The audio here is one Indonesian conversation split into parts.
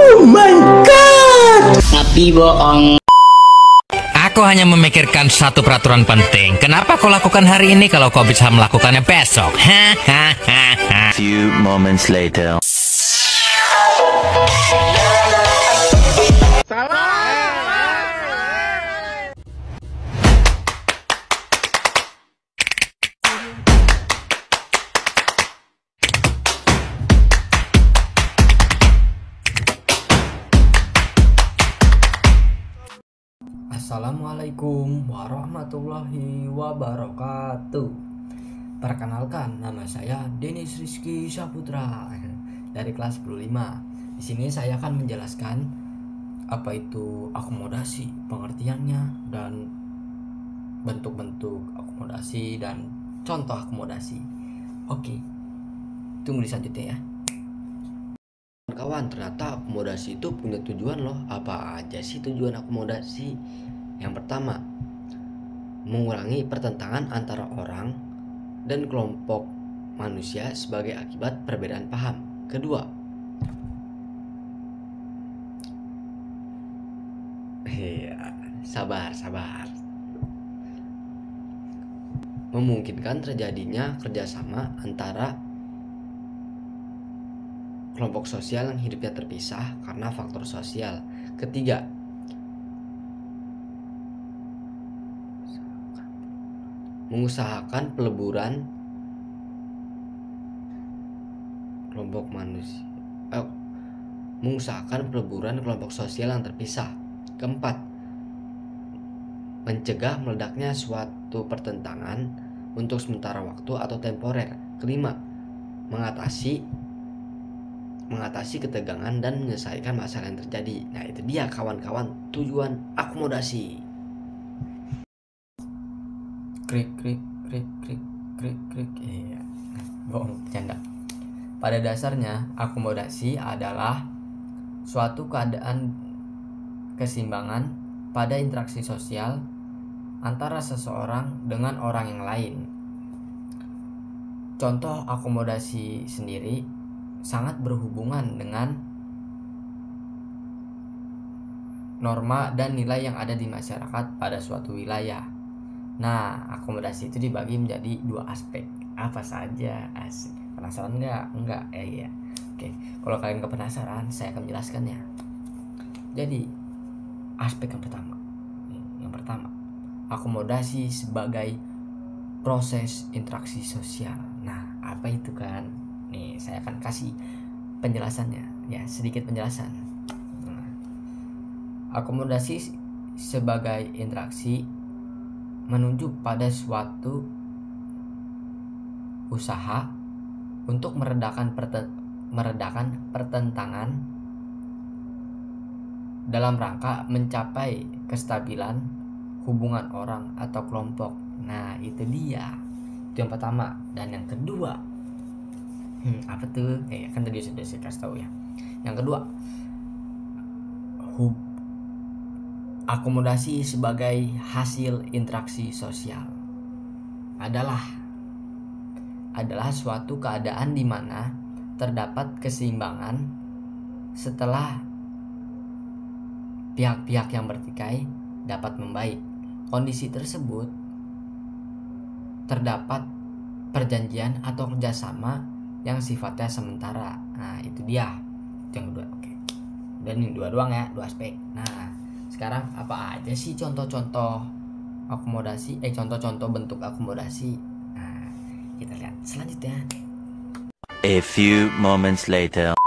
Oh my god. Tapi bohong. Aku hanya memikirkan satu peraturan penting. Kenapa kau lakukan hari ini kalau kau bisa melakukannya besok? Few moments later. Assalamualaikum warahmatullahi wabarakatuh. Perkenalkan, nama saya Denis Rizky Saputra dari kelas 15. Di sini saya akan menjelaskan apa itu akomodasi, pengertiannya, dan bentuk-bentuk akomodasi dan contoh akomodasi. Oke, tunggu di selanjutnya ya. Kawan, ternyata akomodasi itu punya tujuan loh. Apa aja sih tujuan akomodasi? Yang pertama, mengurangi pertentangan antara orang dan kelompok manusia sebagai akibat perbedaan paham. Kedua, sabar. Memungkinkan terjadinya kerjasama antara kelompok sosial yang hidupnya terpisah karena faktor sosial. Ketiga, mengusahakan peleburan kelompok manusia, mengusahakan peleburan kelompok sosial yang terpisah. Keempat, mencegah meledaknya suatu pertentangan untuk sementara waktu atau temporer. Kelima, mengatasi ketegangan dan menyelesaikan masalah yang terjadi. Nah, itu dia kawan-kawan tujuan akomodasi. Krik. Iya. Bohong, bercanda. Pada dasarnya, akomodasi adalah suatu keadaan keseimbangan pada interaksi sosial antara seseorang dengan orang yang lain. Contoh akomodasi sendiri sangat berhubungan dengan norma dan nilai yang ada di masyarakat pada suatu wilayah. Nah, akomodasi itu dibagi menjadi dua aspek. Apa saja? Asik. Penasaran nggak? Enggak? Iya. Oke, kalau kalian penasaran, saya akan menjelaskannya. Jadi, aspek yang pertama, akomodasi sebagai proses interaksi sosial. Nah, apa itu kan? Nih, saya akan kasih penjelasannya. Ya, sedikit penjelasan. Nah, akomodasi sebagai interaksi menunjuk pada suatu usaha untuk meredakan pertentangan dalam rangka mencapai kestabilan hubungan orang atau kelompok. Nah, itu dia. Itu yang pertama. Dan yang kedua, apa tuh? Kan tadi sudah saya kasih tahu ya. Yang kedua, akomodasi sebagai hasil interaksi sosial adalah suatu keadaan di mana terdapat keseimbangan setelah pihak-pihak yang bertikai dapat membaik. Kondisi tersebut terdapat perjanjian atau kerjasama yang sifatnya sementara. Nah, itu dia. Itu yang kedua. Oke. Dan ini dua doang ya, dua aspek. Nah, sekarang apa aja sih contoh-contoh akomodasi? Contoh-contoh bentuk akomodasi. Nah, kita lihat selanjutnya. A few moments later.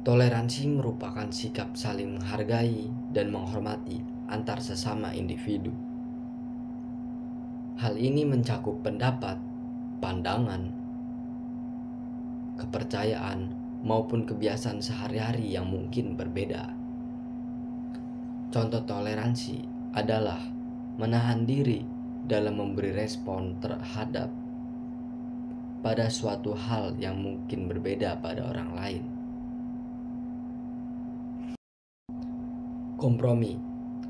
Toleransi merupakan sikap saling menghargai dan menghormati antar sesama individu. Hal ini mencakup pendapat, pandangan, kepercayaan, maupun kebiasaan sehari-hari yang mungkin berbeda. Contoh toleransi adalah menahan diri dalam memberi respon terhadap pada suatu hal yang mungkin berbeda pada orang lain.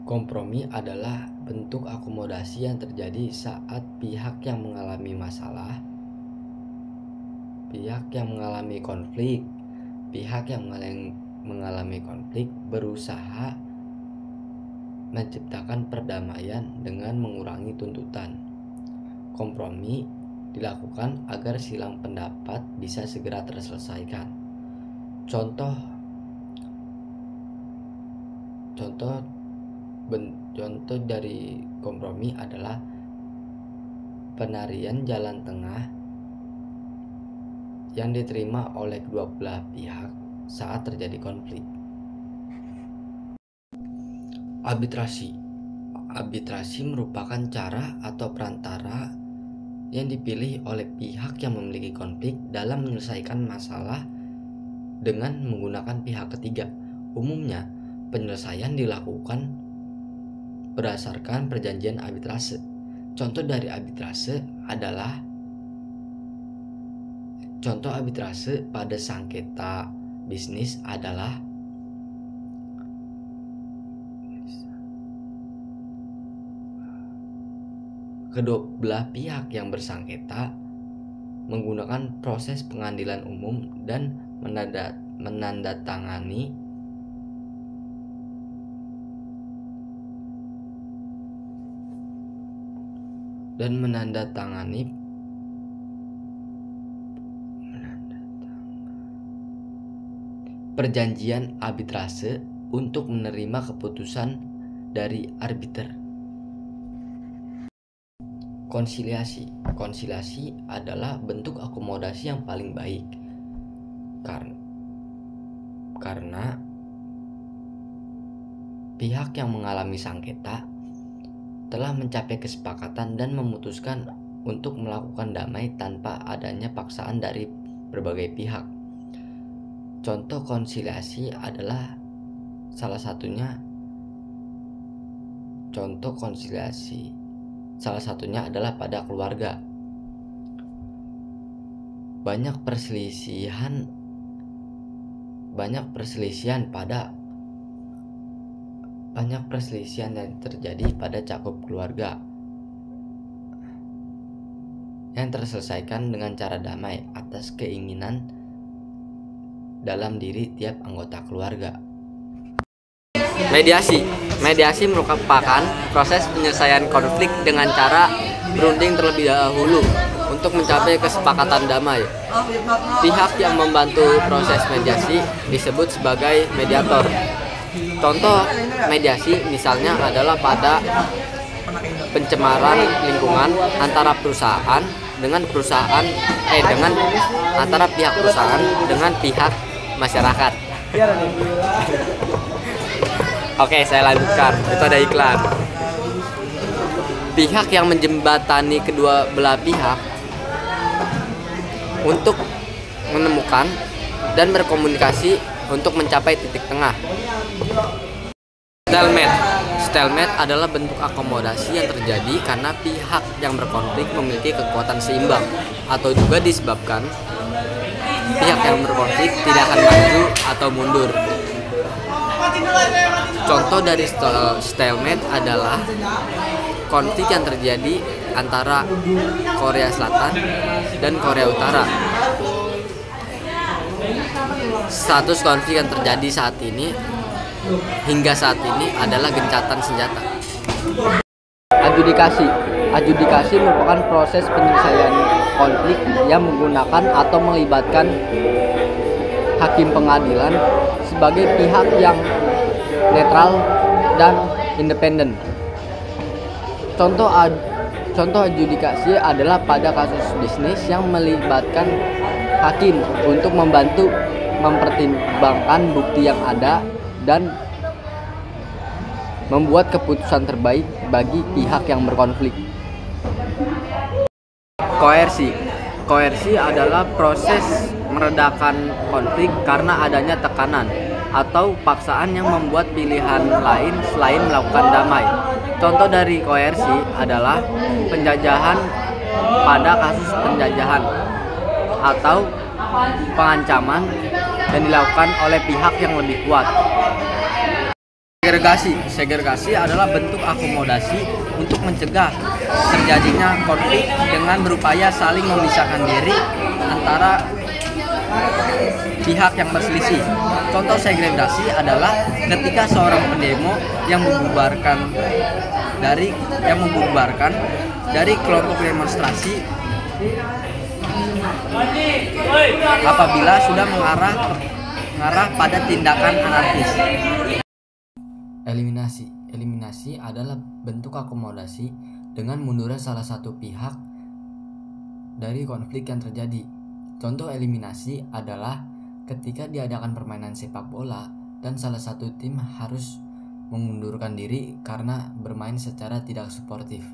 Kompromi adalah bentuk akomodasi yang terjadi saat pihak yang mengalami masalah Pihak yang mengalami konflik. Pihak yang mengalami konflik berusaha menciptakan perdamaian dengan mengurangi tuntutan. Kompromi dilakukan agar silang pendapat bisa segera terselesaikan. Contoh dari kompromi adalah penarian jalan tengah yang diterima oleh kedua belah pihak saat terjadi konflik. Arbitrasi merupakan cara atau perantara yang dipilih oleh pihak yang memiliki konflik dalam menyelesaikan masalah dengan menggunakan pihak ketiga. Umumnya, penyelesaian dilakukan berdasarkan perjanjian arbitrase. Contoh arbitrase pada sengketa bisnis adalah kedua belah pihak yang bersengketa menggunakan proses pengadilan umum dan menandatangani perjanjian arbitrase untuk menerima keputusan dari arbiter. Konsiliasi adalah bentuk akomodasi yang paling baik karena pihak yang mengalami sengketa telah mencapai kesepakatan dan memutuskan untuk melakukan damai tanpa adanya paksaan dari berbagai pihak. Contoh konsiliasi adalah salah satunya adalah pada keluarga. Banyak perselisihan yang terjadi pada cakup keluarga yang terselesaikan dengan cara damai atas keinginan dalam diri tiap anggota keluarga. Mediasi merupakan proses penyelesaian konflik dengan cara berunding terlebih dahulu untuk mencapai kesepakatan damai. Pihak yang membantu proses mediasi disebut sebagai mediator. Contoh mediasi misalnya adalah pada pencemaran lingkungan antara antara pihak perusahaan dengan pihak masyarakat. Oke, saya lanjutkan. Itu ada iklan. Pihak yang menjembatani kedua belah pihak untuk menemukan dan berkomunikasi untuk mencapai titik tengah. Stalemate adalah bentuk akomodasi yang terjadi karena pihak yang berkonflik memiliki kekuatan seimbang atau juga disebabkan pihak yang berkonflik tidak akan maju atau mundur. Contoh dari stalemate adalah konflik yang terjadi antara Korea Selatan dan Korea Utara. Status konflik yang terjadi hingga saat ini adalah gencatan senjata. Adjudikasi merupakan proses penyelesaian konflik yang menggunakan atau melibatkan hakim pengadilan sebagai pihak yang netral dan independen. Contoh adjudikasi adalah pada kasus bisnis yang melibatkan hakim untuk membantu mempertimbangkan bukti yang ada dan membuat keputusan terbaik bagi pihak yang berkonflik. Koersi adalah proses meredakan konflik karena adanya tekanan atau paksaan yang membuat pilihan lain selain melakukan damai. Contoh dari koersi adalah penjajahan pada kasus penjajahan atau pengancaman yang dilakukan oleh pihak yang lebih kuat. Segregasi adalah bentuk akomodasi untuk mencegah terjadinya konflik dengan berupaya saling memisahkan diri antara pihak yang berselisih. Contoh segregasi adalah ketika seorang pendemo yang membubarkan dari kelompok demonstrasi apabila sudah mengarah pada tindakan anarkis. Eliminasi adalah bentuk akomodasi dengan mundurnya salah satu pihak dari konflik yang terjadi. Contoh eliminasi adalah ketika diadakan permainan sepak bola dan salah satu tim harus mengundurkan diri karena bermain secara tidak suportif.